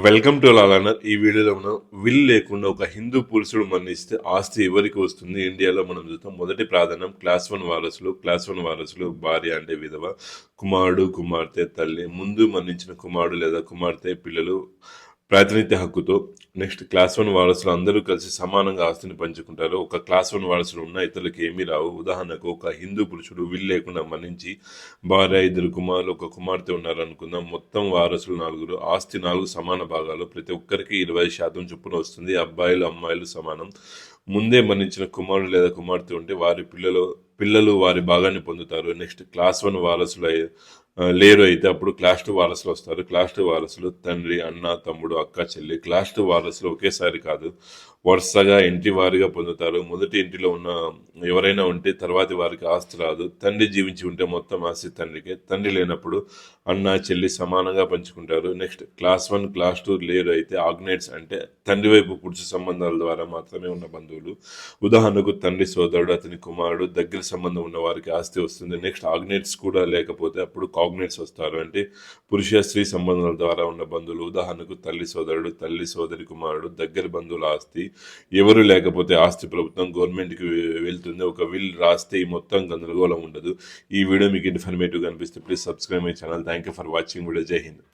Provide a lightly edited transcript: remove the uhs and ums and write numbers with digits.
Welcome to లాలన్న. ఈ వీడియోలో మనం విల్ లేకుండా ఒక హిందూ పురుషుడు మరణిస్తే ఆస్తి ఎవరికి వస్తుంది? ఇండియాలో మనం చూస్తాం. మొదటి ప్రాధాన్యం క్లాస్ వన్ వారసులు. క్లాస్ వన్ వారసులు భార్య అంటే విధవ, కుమారుడు, కుమార్తె, తల్లి, ముందు మరణించిన కుమారుడు లేదా కుమార్తె, పిల్లలు ప్రాతినిధ్య హక్కుతో. నెక్స్ట్ క్లాస్ వన్ వారసులు అందరూ కలిసి సమానంగా ఆస్తిని పంచుకుంటారు. ఒక క్లాస్ వన్ వారసులు ఉన్న ఇతరులకు ఏమీ రావు. ఉదాహరణకు ఒక హిందూ పురుషుడు విల్ లేకుండా మరణించి భార్య, ఇద్దరు కుమారులు, ఒక కుమార్తె ఉన్నారనుకుందాం. మొత్తం వారసులు నలుగురు. ఆస్తి 4 సమాన భాగాలు. ప్రతి ఒక్కరికి 20% చొప్పున వస్తుంది. అబ్బాయిలు అమ్మాయిలు సమానం. ముందే మరణించిన కుమారుడు లేదా కుమార్తె ఉంటే వారి పిల్లలు వారి భాగాన్ని పొందుతారు. నెక్స్ట్ క్లాస్ వన్ వారసులు లేరు అయితే అప్పుడు క్లాస్ టూ వారసులు వస్తారు. క్లాస్ టూ వారసులు తండ్రి, అన్న, తమ్ముడు, అక్క, చెల్లి. క్లాస్ టూ వారసులు ఒకేసారి కాదు, వరుసగా ఇంటి వారిగా పొందుతారు. మొదటి ఇంటిలో ఉన్న ఎవరైనా ఉంటే తర్వాతి వారికి ఆస్తి రాదు. తండ్రి జీవించి ఉంటే మొత్తం ఆస్తి తండ్రికే. తండ్రి లేనప్పుడు అన్న, చెల్లి సమానంగా పంచుకుంటారు. Next class one, class two లేరు అయితే ఆగ్నేట్స్ అంటే తండ్రి వైపు పురుష సంబంధాల ద్వారా మాత్రమే ఉన్న బంధువులు. ఉదాహరణకు తండ్రి సోదరుడు, అతని కుమారుడు, దగ్గర సంబంధం ఉన్న వారికి ఆస్తి వస్తుంది. నెక్స్ట్ ఆగ్నేట్స్ కూడా లేకపోతే అప్పుడు కాగ్నేట్స్ వస్తారు. అంటే పురుష స్త్రీ సంబంధాల ద్వారా ఉన్న బంధువులు. ఉదాహరణకు తల్లి సోదరుడు, తల్లి సోదరి కుమారుడు, దగ్గర బంధువుల ఆస్తి. ఎవరు లేకపోతే ఆస్తి ప్రభుత్వం గవర్నమెంట్కి వెళ్తుంది. ఒక విల్ రాస్తే ఈ మొత్తం గందరగోళం ఉండదు. ఈ వీడియో మీకు ఇన్ఫర్మేటివ్గా అనిపిస్తే please subscribe my channel. Thank you for watching video. జై హింద్.